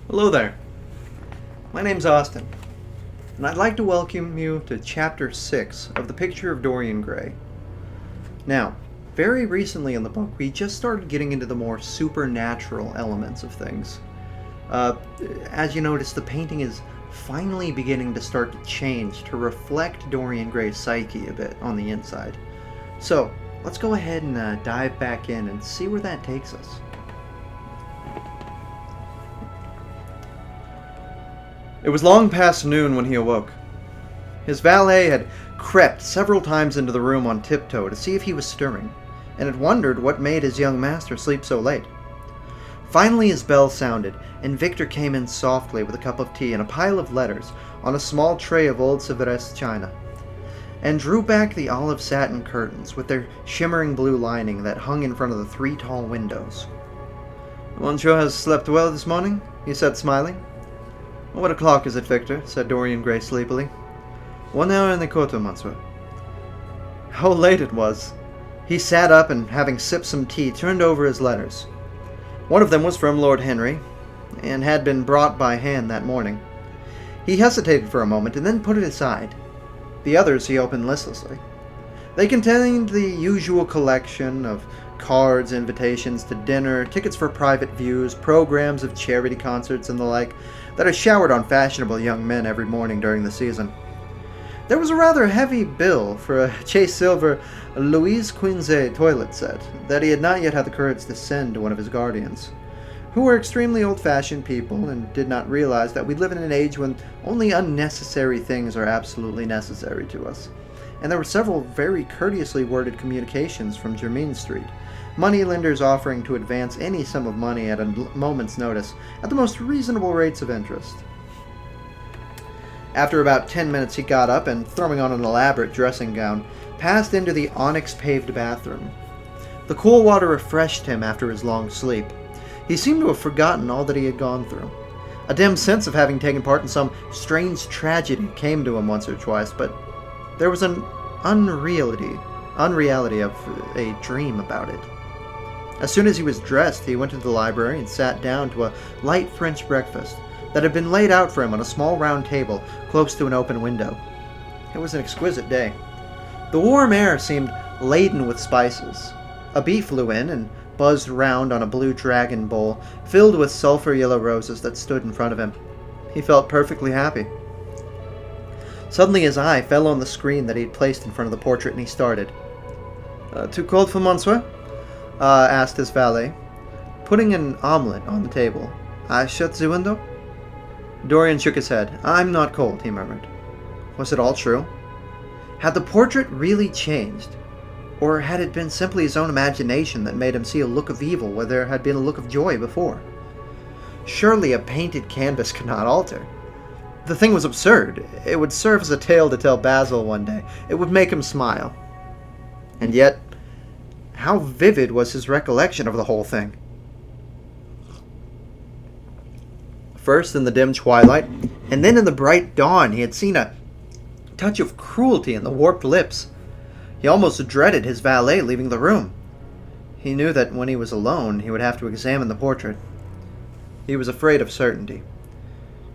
Hello there. My name's Austin, and I'd like to welcome you to Chapter 6 of The Picture of Dorian Gray. Now, very recently in the book, we just started getting into the more supernatural elements of things. As you notice, the painting is finally beginning to start to change to reflect Dorian Gray's psyche a bit on the inside. So, let's go ahead and dive back in and see where that takes us. It was long past noon when he awoke. His valet had crept several times into the room on tiptoe to see if he was stirring, and had wondered what made his young master sleep so late. Finally his bell sounded, and Victor came in softly with a cup of tea and a pile of letters on a small tray of old Sevres china, and drew back the olive satin curtains with their shimmering blue lining that hung in front of the 3 tall windows. "Monsieur has slept well this morning?" he said, smiling. "What o'clock is it, Victor?" said Dorian Gray sleepily. "1 hour and a quarter, monsieur." How late it was! He sat up and, having sipped some tea, turned over his letters. One of them was from Lord Henry, and had been brought by hand that morning. He hesitated for a moment, and then put it aside. The others he opened listlessly. They contained the usual collection of cards, invitations to dinner, tickets for private views, programs of charity concerts, and the like, that are showered on fashionable young men every morning during the season. There was a rather heavy bill for a chase silver Louise Quinze toilet set that he had not yet had the courage to send to one of his guardians, who were extremely old-fashioned people and did not realize that we live in an age when only unnecessary things are absolutely necessary to us. And there were several very courteously worded communications from Jermyn Street, moneylenders offering to advance any sum of money at a moment's notice at the most reasonable rates of interest. After about 10 minutes he got up and, throwing on an elaborate dressing gown, passed into the onyx-paved bathroom. The cool water refreshed him after his long sleep. He seemed to have forgotten all that he had gone through. A dim sense of having taken part in some strange tragedy came to him once or twice, but there was an unreality of a dream about it. As soon as he was dressed, he went to the library and sat down to a light French breakfast that had been laid out for him on a small round table close to an open window. It was an exquisite day. The warm air seemed laden with spices. A bee flew in and buzzed round on a blue dragon bowl filled with sulphur-yellow roses that stood in front of him. He felt perfectly happy. Suddenly his eye fell on the screen that he had placed in front of the portrait, and he started. "Too cold for monsieur?" asked his valet, putting an omelette on the table. "I shut the window?" Dorian shook his head. "I'm not cold," he murmured. Was it all true? Had the portrait really changed? Or had it been simply his own imagination that made him see a look of evil where there had been a look of joy before? Surely a painted canvas could not alter. The thing was absurd. It would serve as a tale to tell Basil one day. It would make him smile. And yet, how vivid was his recollection of the whole thing? First in the dim twilight, and then in the bright dawn, he had seen a touch of cruelty in the warped lips. He almost dreaded his valet leaving the room. He knew that when he was alone, he would have to examine the portrait. He was afraid of certainty.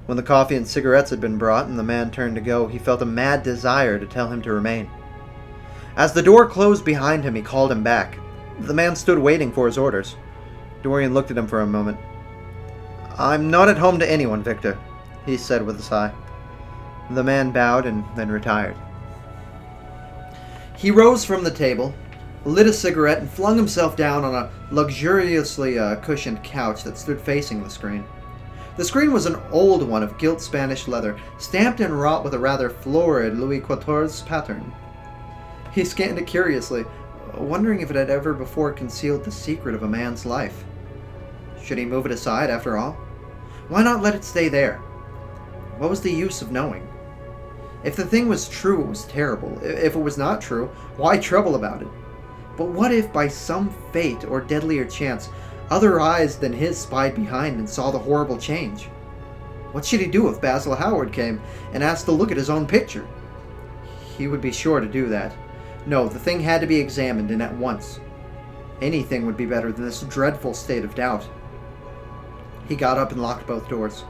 When the coffee and cigarettes had been brought and the man turned to go, he felt a mad desire to tell him to remain. As the door closed behind him, he called him back. The man stood waiting for his orders. Dorian looked at him for a moment. "I'm not at home to anyone, Victor," he said with a sigh. The man bowed and then retired. He rose from the table, lit a cigarette, and flung himself down on a luxuriously cushioned couch that stood facing the screen. The screen was an old one of gilt Spanish leather, stamped and wrought with a rather florid Louis XIV's pattern. He scanned it curiously, wondering if it had ever before concealed the secret of a man's life. Should he move it aside, after all? Why not let it stay there? What was the use of knowing? If the thing was true, it was terrible. If it was not true, why trouble about it? But what if, by some fate or deadlier chance, other eyes than his spied behind and saw the horrible change? What should he do if Basil Howard came and asked to look at his own picture? He would be sure to do that. No, the thing had to be examined, and at once. Anything would be better than this dreadful state of doubt. He got up and locked both doors.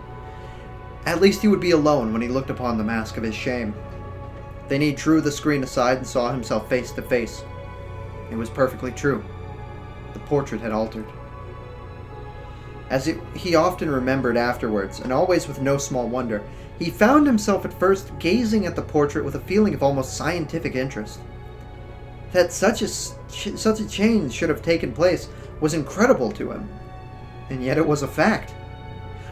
At least he would be alone when he looked upon the mask of his shame. Then he drew the screen aside and saw himself face to face. It was perfectly true. The portrait had altered. He often remembered afterwards, and always with no small wonder, he found himself at first gazing at the portrait with a feeling of almost scientific interest. That such a change should have taken place was incredible to him, and yet it was a fact.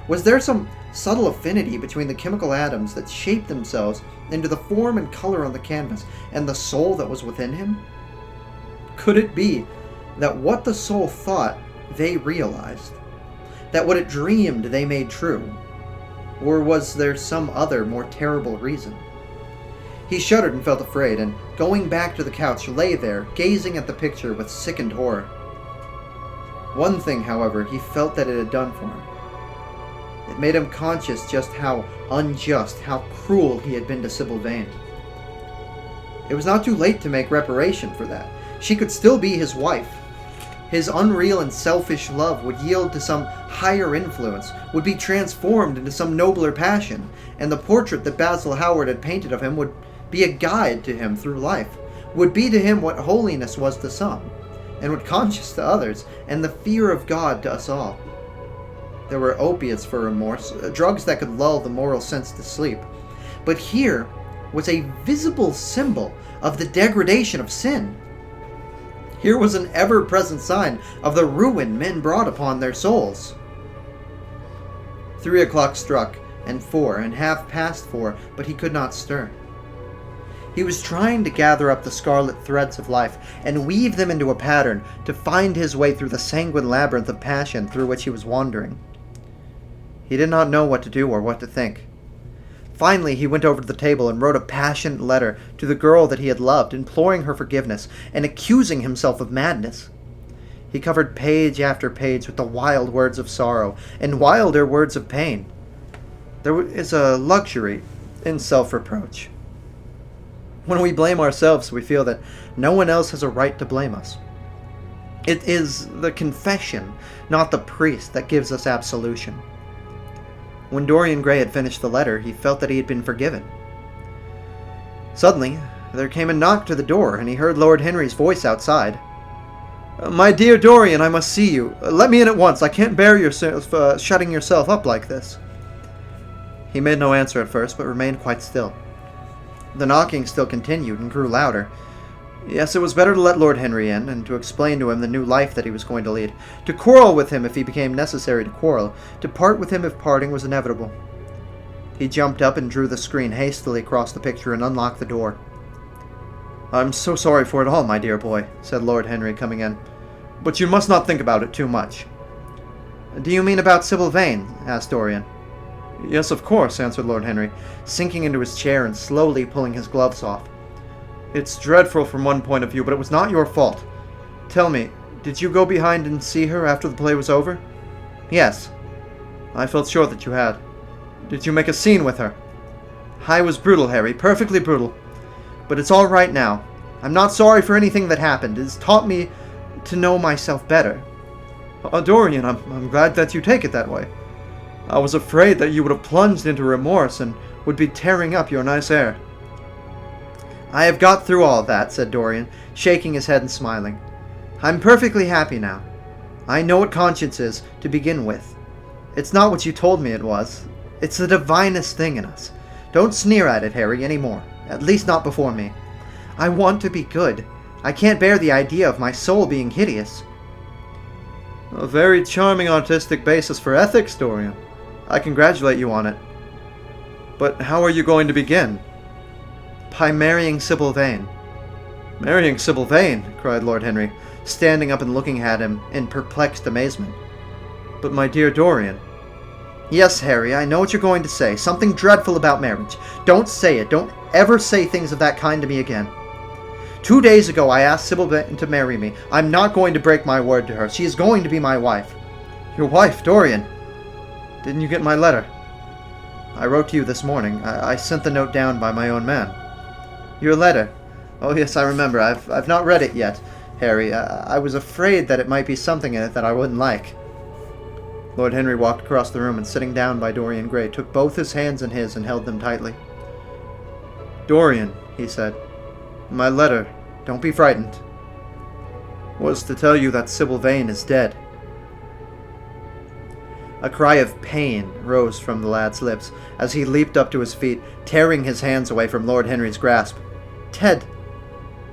Was there some subtle affinity between the chemical atoms that shaped themselves into the form and color on the canvas and the soul that was within him? Could it be that what the soul thought they realized? That what it dreamed they made true? Or was there some other, more terrible reason? He shuddered and felt afraid, and going back to the couch, lay there, gazing at the picture with sickened horror. One thing, however, he felt that it had done for him. It made him conscious just how unjust, how cruel he had been to Sybil Vane. It was not too late to make reparation for that. She could still be his wife. His unreal and selfish love would yield to some higher influence, would be transformed into some nobler passion, and the portrait that Basil Howard had painted of him would be a guide to him through life, would be to him what holiness was to some, and what conscience to others, and the fear of God to us all. There were opiates for remorse, drugs that could lull the moral sense to sleep. But here was a visible symbol of the degradation of sin. Here was an ever-present sign of the ruin men brought upon their souls. 3 o'clock struck, and 4, and 4:30, but he could not stir. He was trying to gather up the scarlet threads of life and weave them into a pattern to find his way through the sanguine labyrinth of passion through which he was wandering. He did not know what to do or what to think. Finally, he went over to the table and wrote a passionate letter to the girl that he had loved, imploring her forgiveness and accusing himself of madness. He covered page after page with the wild words of sorrow and wilder words of pain. There is a luxury in self-reproach. When we blame ourselves, we feel that no one else has a right to blame us. It is the confession, not the priest, that gives us absolution. When Dorian Gray had finished the letter, he felt that he had been forgiven. Suddenly, there came a knock to the door, and he heard Lord Henry's voice outside. "My dear Dorian, I must see you. Let me in at once. I can't bear yourself shutting yourself up like this." He made no answer at first, but remained quite still. The knocking still continued and grew louder. Yes, it was better to let Lord Henry in, and to explain to him the new life that he was going to lead, to quarrel with him if he became necessary to quarrel, to part with him if parting was inevitable. He jumped up and drew the screen hastily across the picture and unlocked the door. "I'm so sorry for it all, my dear boy," said Lord Henry, coming in. "But you must not think about it too much." "Do you mean about Sybil Vane?" asked Dorian. "Yes, of course," answered Lord Henry, sinking into his chair and slowly pulling his gloves off. "It's dreadful from one point of view, but it was not your fault. Tell me, did you go behind and see her after the play was over?" "Yes." "I felt sure that you had. Did you make a scene with her?" "I was brutal, Harry, perfectly brutal. But it's all right now. I'm not sorry for anything that happened. It's taught me to know myself better." Dorian, I'm glad that you take it that way. I was afraid that you would have plunged into remorse and would be tearing up your nice air." "I have got through all that," said Dorian, shaking his head and smiling. "I'm perfectly happy now. I know what conscience is, to begin with. It's not what you told me it was. It's the divinest thing in us. Don't sneer at it, Harry, any more. At least not before me. I want to be good. I can't bear the idea of my soul being hideous." "A very charming artistic basis for ethics, Dorian. I congratulate you on it. But how are you going to begin?" "By marrying Sybil Vane." "Marrying Sybil Vane?" cried Lord Henry, standing up and looking at him in perplexed amazement. "But my dear Dorian—" "Yes, Harry, I know what you're going to say. Something dreadful about marriage. Don't say it. Don't ever say things of that kind to me again. 2 days ago I asked Sybil Vane to marry me. I'm not going to break my word to her. She is going to be my wife." "Your wife, Dorian? Didn't you get my letter?" "I wrote to you this morning. I sent the note down by my own man." "Your letter? Oh, yes, I remember. I've not read it yet, Harry. I was afraid that it might be something in it that I wouldn't like." Lord Henry walked across the room and, sitting down by Dorian Gray, took both his hands in his and held them tightly. "Dorian," he said, "my letter, don't be frightened, was to tell you that Sybil Vane is dead." A cry of pain rose from the lad's lips as he leaped up to his feet, tearing his hands away from Lord Henry's grasp. "Dead?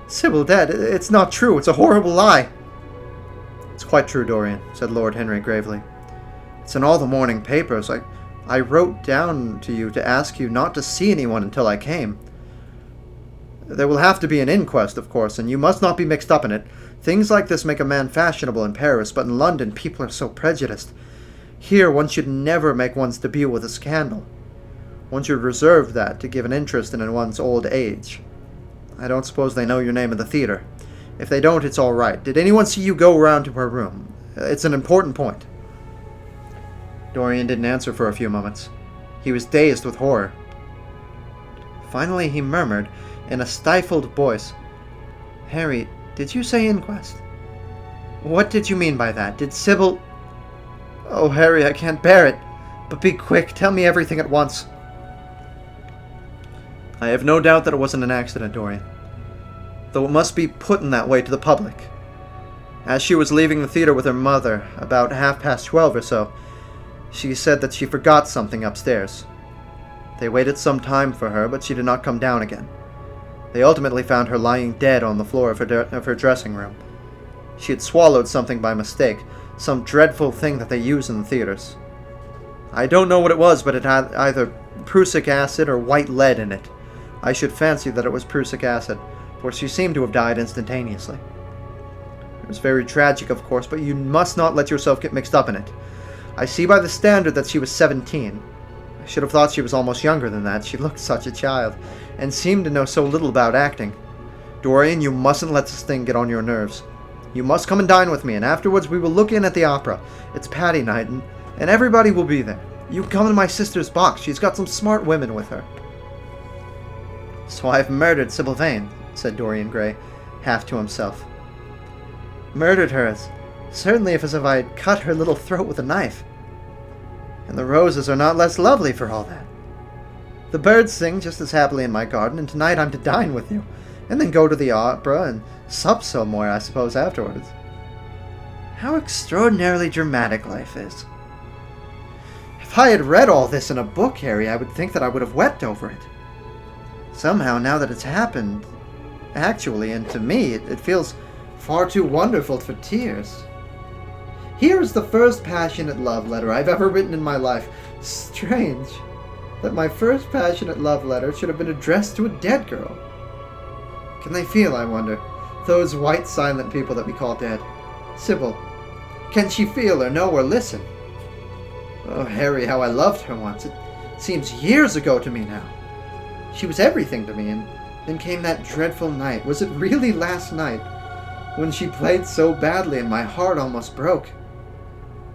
Sybil dead? It's not true. It's a horrible lie." "It's quite true, Dorian," said Lord Henry gravely. "It's in all the morning papers. I wrote down to you to ask you not to see anyone until I came. There will have to be an inquest, of course, and you must not be mixed up in it. Things like this make a man fashionable in Paris, but in London people are so prejudiced. Here one should never make one's debut with a scandal. One should reserve that to give an interest in one's old age. I don't suppose they know your name in the theater. If they don't, it's all right. Did anyone see you go around to her room? It's an important point." Dorian didn't answer for a few moments. He was dazed with horror. Finally he murmured, in a stifled voice, "Harry, did you say inquest? What did you mean by that? Did Sybil... Oh, Harry, I can't bear it. But be quick, tell me everything at once." "I have no doubt that it wasn't an accident, Dorian, though it must be put in that way to the public. As she was leaving the theater with her mother, about 12:30 or so, she said that she forgot something upstairs. They waited some time for her, but she did not come down again. They ultimately found her lying dead on the floor of her dressing room. She had swallowed something by mistake, some dreadful thing that they use in the theaters. I don't know what it was, but it had either prussic acid or white lead in it. I should fancy that it was prussic acid, for she seemed to have died instantaneously. It was very tragic, of course, but you must not let yourself get mixed up in it. I see by the standard that she was 17. I should have thought she was almost younger than that. She looked such a child, and seemed to know so little about acting. Dorian, you mustn't let this thing get on your nerves. You must come and dine with me, and afterwards we will look in at the opera. It's Patty night, and everybody will be there. You come in my sister's box. She's got some smart women with her." "So I've murdered Sybil Vane," said Dorian Gray, half to himself. "Murdered her as certainly as if I had cut her little throat with a knife. And the roses are not less lovely for all that. The birds sing just as happily in my garden, and tonight I'm to dine with you, and then go to the opera and sup somewhere, I suppose, afterwards. How extraordinarily dramatic life is. If I had read all this in a book, Harry, I would think that I would have wept over it. Somehow, now that it's happened, actually, and to me, it feels far too wonderful for tears. Here is the first passionate love letter I've ever written in my life. Strange that my first passionate love letter should have been addressed to a dead girl. Can they feel, I wonder, those white silent people that we call dead? Sybil, can she feel or know or listen? Oh, Harry, how I loved her once. It seems years ago to me now. She was everything to me, and then came that dreadful night. Was it really last night? When she played so badly and my heart almost broke.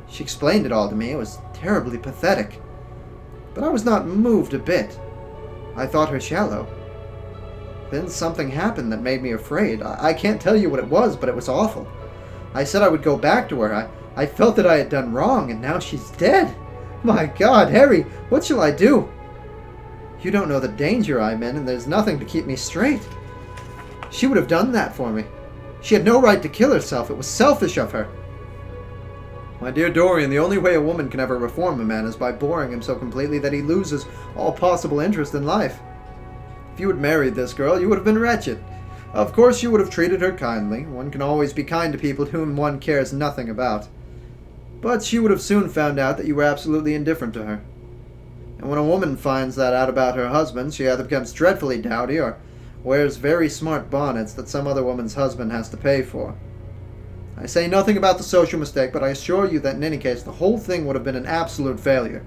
She explained it all to me. It was terribly pathetic. But I was not moved a bit. I thought her shallow. Then something happened that made me afraid. I can't tell you what it was, but it was awful. I said I would go back to her. I felt that I had done wrong, and now she's dead. My God, Harry, what shall I do? You don't know the danger I'm in, and there's nothing to keep me straight. She would have done that for me. She had no right to kill herself. It was selfish of her. My dear Dorian, the only way a woman can ever reform a man is by boring him so completely that he loses all possible interest in life. If you had married this girl, you would have been wretched. Of course, you would have treated her kindly. One can always be kind to people whom one cares nothing about. But she would have soon found out that you were absolutely indifferent to her. And when a woman finds that out about her husband, she either becomes dreadfully dowdy or wears very smart bonnets that some other woman's husband has to pay for. I say nothing about the social mistake, but I assure you that in any case the whole thing would have been an absolute failure.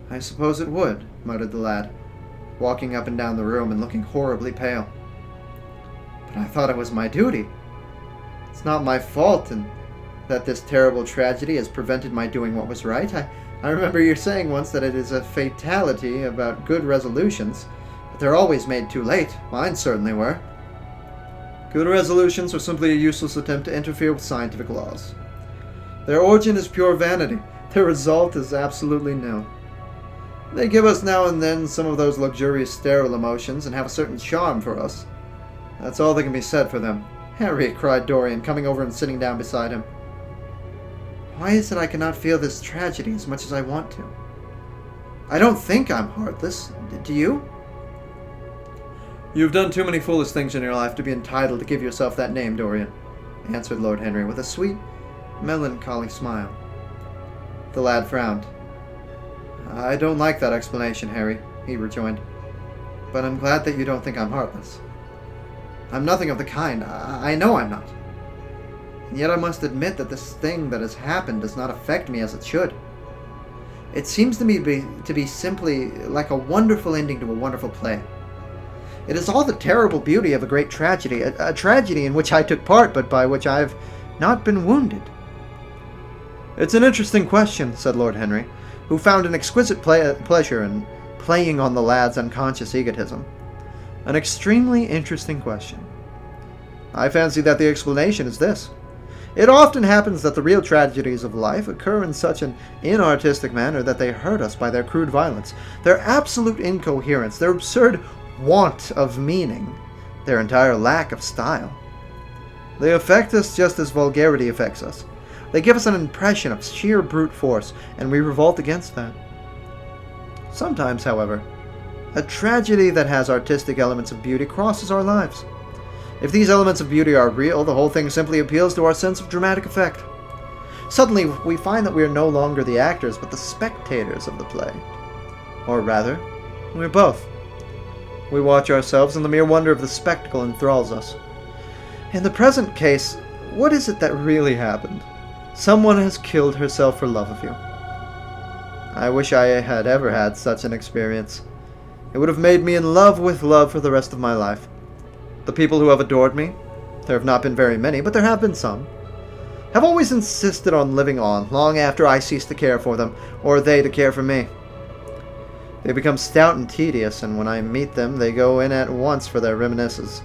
I suppose it would, muttered the lad, walking up and down the room and looking horribly pale. But I thought it was my duty. It's not my fault, and that this terrible tragedy has prevented my doing what was right. I remember you saying once that it is a fatality about good resolutions, but they're always made too late. Mine certainly were. Good resolutions are simply a useless attempt to interfere with scientific laws. Their origin is pure vanity, The result is absolutely nil. They give us now and then some of those luxurious sterile emotions and have a certain charm for us. That's all that can be said for them. Harry, cried Dorian, coming over and sitting down beside him. Why is it I cannot feel this tragedy as much as I want to? I don't think I'm heartless. Do you? You've done too many foolish things in your life to be entitled to give yourself that name, Dorian, answered Lord Henry with a sweet, melancholy smile. The lad frowned. I don't like that explanation, Harry, he rejoined. But I'm glad that you don't think I'm heartless. I'm nothing of the kind. I know I'm not. And yet I must admit that this thing that has happened does not affect me as it should. It seems to me to be simply like a wonderful ending to a wonderful play. It is all the terrible beauty of a great tragedy, a tragedy in which I took part, but by which I have not been wounded. It's an interesting question, said Lord Henry, who found an exquisite pleasure in playing on the lad's unconscious egotism. An extremely interesting question. I fancy that the explanation is this. It often happens that the real tragedies of life occur in such an inartistic manner that they hurt us by their crude violence, their absolute incoherence, their absurd want of meaning, their entire lack of style. They affect us just as vulgarity affects us. They give us an impression of sheer brute force, and we revolt against that. Sometimes, however, a tragedy that has artistic elements of beauty crosses our lives. If these elements of beauty are real, the whole thing simply appeals to our sense of dramatic effect. Suddenly, we find that we are no longer the actors, but the spectators of the play. Or rather, we're both. We watch ourselves, and the mere wonder of the spectacle enthralls us. In the present case, what is it that really happened? Someone has killed herself for love of you. I wish I had ever had such an experience. It would have made me in love with love for the rest of my life. The people who have adored me, there have not been very many, but there have been some, have always insisted on living on long after I cease to care for them, or they to care for me. They become stout and tedious, and when I meet them, they go in at once for their reminiscences.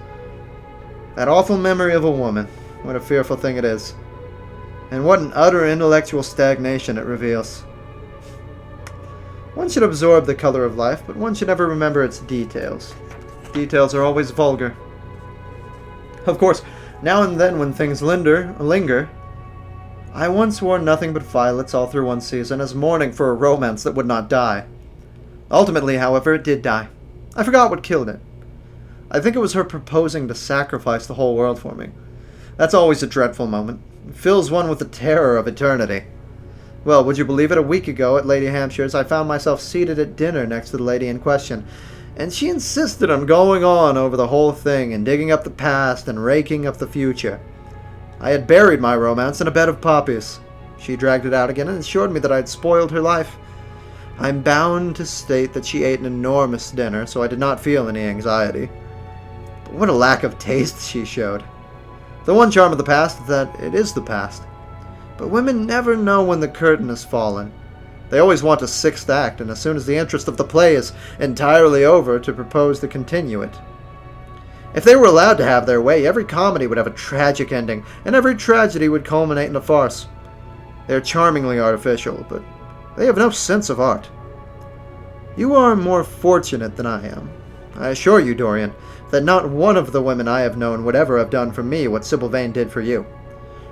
That awful memory of a woman, what a fearful thing it is, and what an utter intellectual stagnation it reveals. One should absorb the color of life, but one should never remember its details. Details are always vulgar. Of course, now and then when things linger, I once wore nothing but violets all through one season as mourning for a romance that would not die. Ultimately, however, it did die. I forgot what killed it. I think it was her proposing to sacrifice the whole world for me. That's always a dreadful moment. It fills one with the terror of eternity. Well, would you believe it? A week ago at Lady Hampshire's, I found myself seated at dinner next to the lady in question, and she insisted on going on over the whole thing and digging up the past and raking up the future. I had buried my romance in a bed of poppies. She dragged it out again and assured me that I had spoiled her life. I'm bound to state that she ate an enormous dinner, so I did not feel any anxiety. But what a lack of taste she showed. The one charm of the past is that it is the past. But women never know when the curtain has fallen. They always want a sixth act, and as soon as the interest of the play is entirely over, to propose to continue it. If they were allowed to have their way, every comedy would have a tragic ending, and every tragedy would culminate in a farce. They are charmingly artificial, but they have no sense of art. You are more fortunate than I am. I assure you, Dorian, that not one of the women I have known would ever have done for me what Sybil Vane did for you.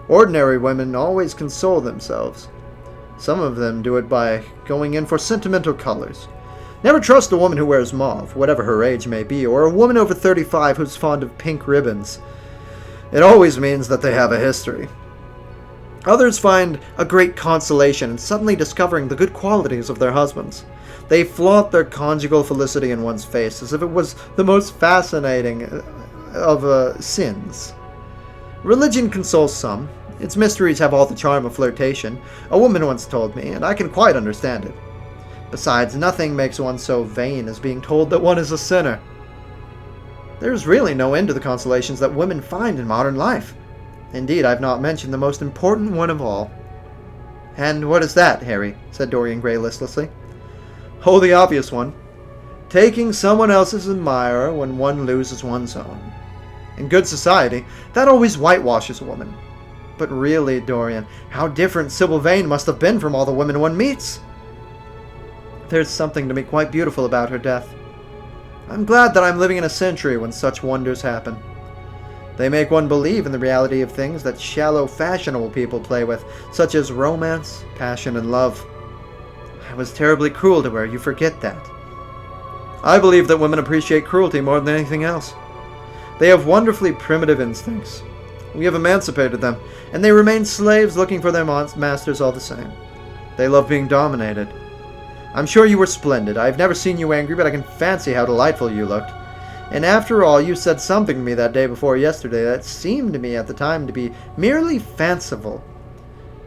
Ordinary women always console themselves. Some of them do it by going in for sentimental colors. Never trust a woman who wears mauve, whatever her age may be, or a woman over 35 who's fond of pink ribbons. It always means that they have a history. Others find a great consolation in suddenly discovering the good qualities of their husbands. They flaunt their conjugal felicity in one's face as if it was the most fascinating of sins. Religion consoles some. Its mysteries have all the charm of flirtation, a woman once told me, and I can quite understand it. Besides, nothing makes one so vain as being told that one is a sinner. There is really no end to the consolations that women find in modern life. Indeed, I've not mentioned the most important one of all. And what is that, Harry? Said Dorian Gray listlessly. Oh, the obvious one. Taking someone else's admirer when one loses one's own. In good society, that always whitewashes a woman. But really, Dorian, how different Sybil Vane must have been from all the women one meets. There's something to me quite beautiful about her death. I'm glad that I'm living in a century when such wonders happen. They make one believe in the reality of things that shallow, fashionable people play with, such as romance, passion, and love. I was terribly cruel to her, you forget that. I believe that women appreciate cruelty more than anything else. They have wonderfully primitive instincts. We have emancipated them, and they remain slaves looking for their masters all the same. They love being dominated. I'm sure you were splendid. I've never seen you angry, but I can fancy how delightful you looked. And after all, you said something to me that day before yesterday that seemed to me at the time to be merely fanciful,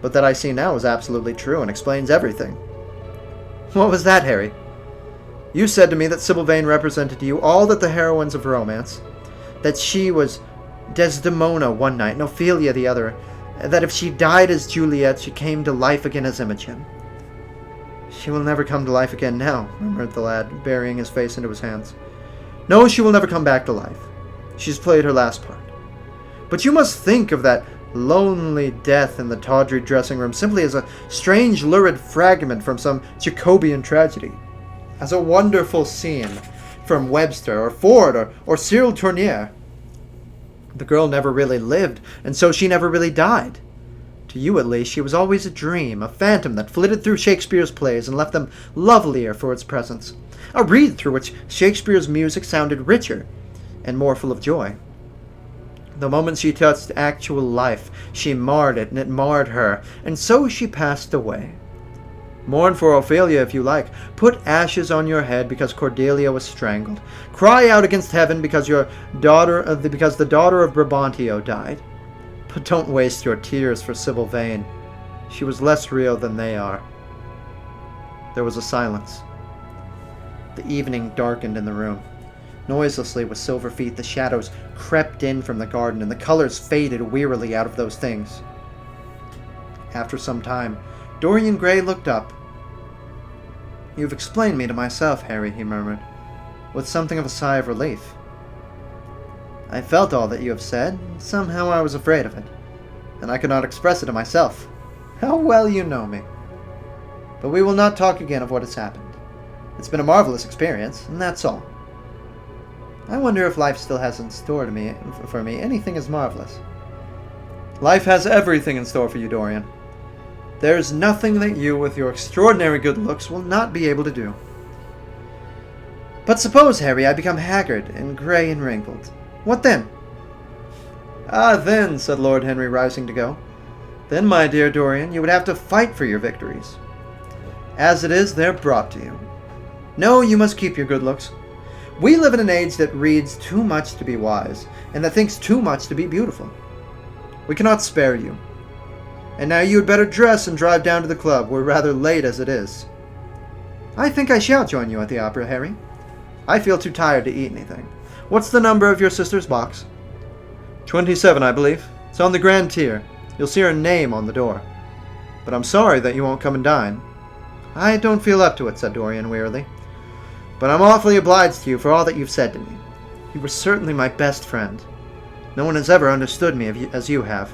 but that I see now is absolutely true and explains everything. What was that, Harry? You said to me that Sybil Vane represented to you all that the heroines of romance, that she was Desdemona one night and Ophelia the other, that if she died as Juliet, she came to life again as Imogen. She will never come to life again now, murmured the lad, burying his face into his hands. No, she will never come back to life. She's played her last part. But you must think of that lonely death in the tawdry dressing room simply as a strange, lurid fragment from some Jacobean tragedy, as a wonderful scene from Webster or Ford or Cyril Tournier. The girl never really lived, and so she never really died. To you, at least, she was always a dream, a phantom that flitted through Shakespeare's plays and left them lovelier for its presence. A reed through which Shakespeare's music sounded richer and more full of joy. The moment she touched actual life, she marred it, and it marred her, and so she passed away. Mourn for Ophelia if you like. Put ashes on your head because Cordelia was strangled. Cry out against heaven because the daughter of Brabantio died. But don't waste your tears for Sybil Vane. She was less real than they are. There was a silence. The evening darkened in the room. Noiselessly with silver feet, the shadows crept in from the garden, and the colors faded wearily out of those things. After some time, Dorian Gray looked up. You've explained me to myself, Harry, he murmured, with something of a sigh of relief. I felt all that you have said, and somehow I was afraid of it, and I could not express it to myself. How well you know me. But we will not talk again of what has happened. It's been a marvelous experience, and that's all. I wonder if life still has in store for me anything as marvelous. Life has everything in store for you, Dorian. There is nothing that you, with your extraordinary good looks, will not be able to do. But suppose, Harry, I become haggard and grey and wrinkled. What then? Ah, then, said Lord Henry, rising to go. Then, my dear Dorian, you would have to fight for your victories. As it is, they're brought to you. No, you must keep your good looks. We live in an age that reads too much to be wise, and that thinks too much to be beautiful. We cannot spare you. And now you had better dress and drive down to the club. We're rather late as it is. I think I shall join you at the opera, Harry. I feel too tired to eat anything. What's the number of your sister's box? 27, I believe. It's on the grand tier. You'll see her name on the door. But I'm sorry that you won't come and dine. I don't feel up to it, said Dorian wearily. But I'm awfully obliged to you for all that you've said to me. You were certainly my best friend. No one has ever understood me as you have.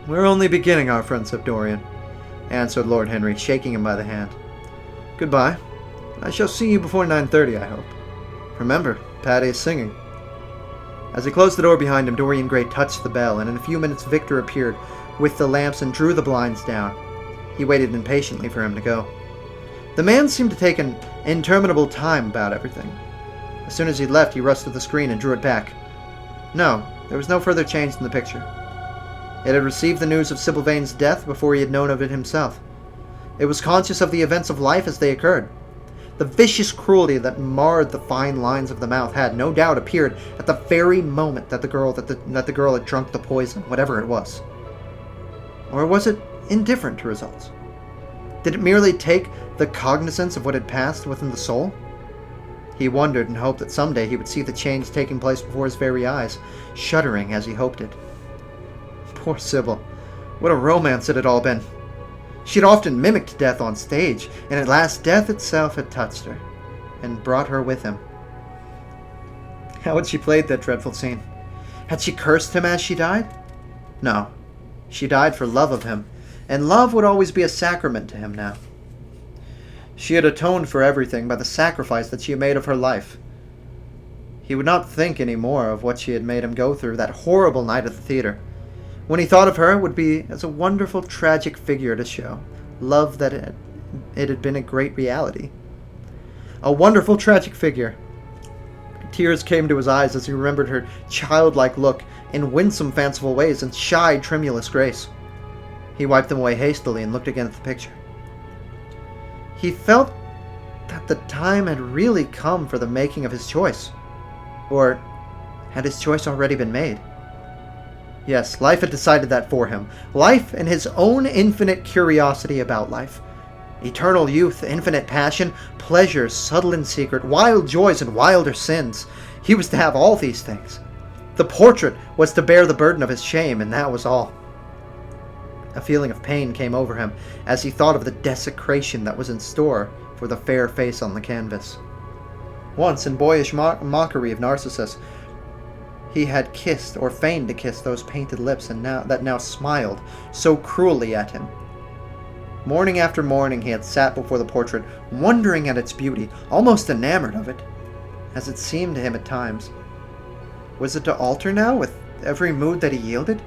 We're only beginning our friendship, Dorian, answered Lord Henry, shaking him by the hand. Goodbye. I shall see you before 9:30, I hope. Remember, Patty is singing. As he closed the door behind him, Dorian Gray touched the bell, and in a few minutes Victor appeared with the lamps and drew the blinds down. He waited impatiently for him to go. The man seemed to take an interminable time about everything. As soon as he'd left, he rushed to the screen and drew it back. No, there was no further change in the picture. It had received the news of Sybil Vane's death before he had known of it himself. It was conscious of the events of life as they occurred. The vicious cruelty that marred the fine lines of the mouth had, no doubt, appeared at the very moment that the girl had drunk the poison, whatever it was. Or was it indifferent to results? Did it merely take the cognizance of what had passed within the soul? He wondered and hoped that someday he would see the change taking place before his very eyes, shuddering as he hoped it. Poor Sybil. What a romance it had all been. She had often mimicked death on stage, and at last death itself had touched her, and brought her with him. How had she played that dreadful scene? Had she cursed him as she died? No. She died for love of him, and love would always be a sacrament to him now. She had atoned for everything by the sacrifice that she had made of her life. He would not think any more of what she had made him go through that horrible night at the theater. When he thought of her, it would be as a wonderful tragic figure to show love that it had been a great reality. A wonderful tragic figure. Tears came to his eyes as he remembered her childlike look in winsome, fanciful ways and shy, tremulous grace. He wiped them away hastily and looked again at the picture. He felt that the time had really come for the making of his choice. Or had his choice already been made? Yes, life had decided that for him. Life and his own infinite curiosity about life. Eternal youth, infinite passion, pleasures, subtle and secret, wild joys and wilder sins. He was to have all these things. The portrait was to bear the burden of his shame, and that was all. A feeling of pain came over him as he thought of the desecration that was in store for the fair face on the canvas. Once, in boyish mockery of Narcissus, he had kissed or feigned to kiss those painted lips that now smiled so cruelly at him. Morning after morning he had sat before the portrait, wondering at its beauty, almost enamored of it, as it seemed to him at times. Was it to alter now with every mood that he yielded?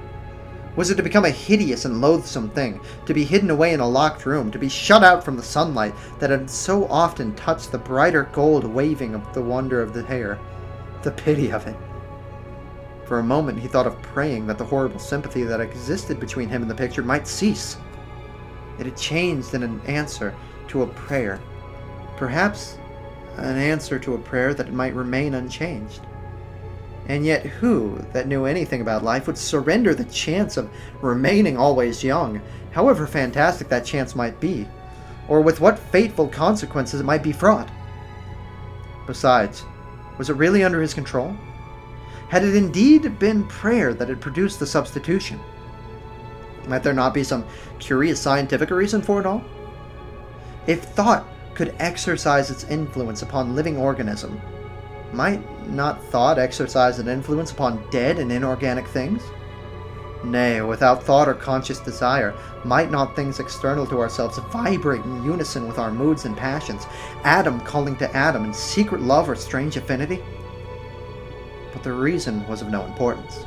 Was it to become a hideous and loathsome thing, to be hidden away in a locked room, to be shut out from the sunlight that had so often touched the brighter gold waving of the wonder of the hair? The pity of it. For a moment he thought of praying that the horrible sympathy that existed between him and the picture might cease. It had changed in an answer to a prayer. Perhaps an answer to a prayer that it might remain unchanged. And yet who that knew anything about life would surrender the chance of remaining always young, however fantastic that chance might be, or with what fateful consequences it might be fraught? Besides, was it really under his control? Had it indeed been prayer that had produced the substitution? Might there not be some curious scientific reason for it all? If thought could exercise its influence upon living organism, might not thought exercise an influence upon dead and inorganic things? Nay, without thought or conscious desire, might not things external to ourselves vibrate in unison with our moods and passions, atom calling to atom in secret love or strange affinity? But the reason was of no importance.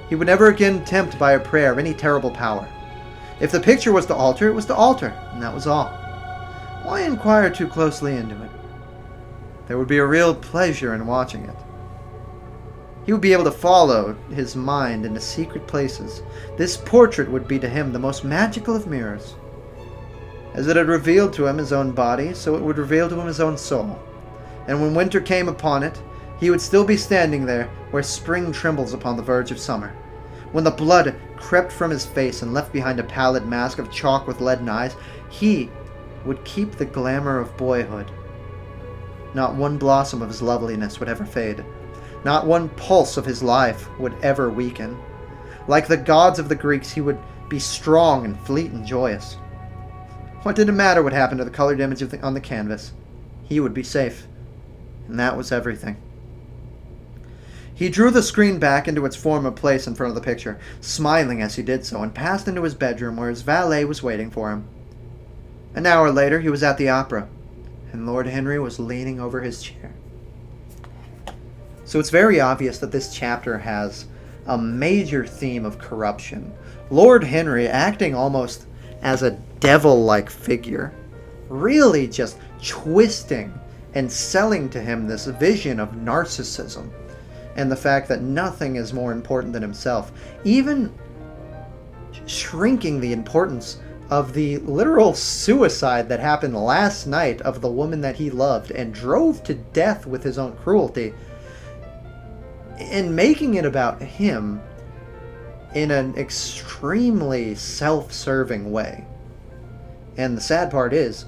He would never again tempt by a prayer any terrible power. If the picture was to alter, it was to alter, and that was all. Why inquire too closely into it? There would be a real pleasure in watching it. He would be able to follow his mind into secret places. This portrait would be to him the most magical of mirrors. As it had revealed to him his own body, so it would reveal to him his own soul. And when winter came upon it, he would still be standing there where spring trembles upon the verge of summer. When the blood crept from his face and left behind a pallid mask of chalk with leaden eyes, he would keep the glamour of boyhood. Not one blossom of his loveliness would ever fade. Not one pulse of his life would ever weaken. Like the gods of the Greeks, he would be strong and fleet and joyous. What did it matter what happened to the colored image on the canvas? He would be safe. And that was everything. He drew the screen back into its former place in front of the picture, smiling as he did so, and passed into his bedroom where his valet was waiting for him. An hour later, he was at the opera, and Lord Henry was leaning over his chair. So it's very obvious that this chapter has a major theme of corruption. Lord Henry, acting almost as a devil-like figure, really just twisting and selling to him this vision of narcissism and the fact that nothing is more important than himself, even shrinking the importance of the literal suicide that happened last night of the woman that he loved and drove to death with his own cruelty, and making it about him in an extremely self-serving way. And the sad part is,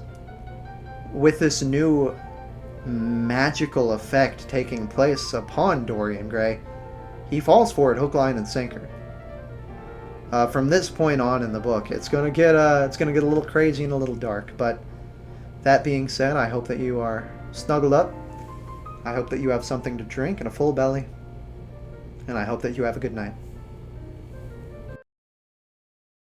with this new magical effect taking place upon Dorian Gray, he falls for it hook, line, and sinker. From this point on in the book, it's gonna get a little crazy and a little dark. But that being said, I hope that you are snuggled up. I hope that you have something to drink and a full belly, and I hope that you have a good night.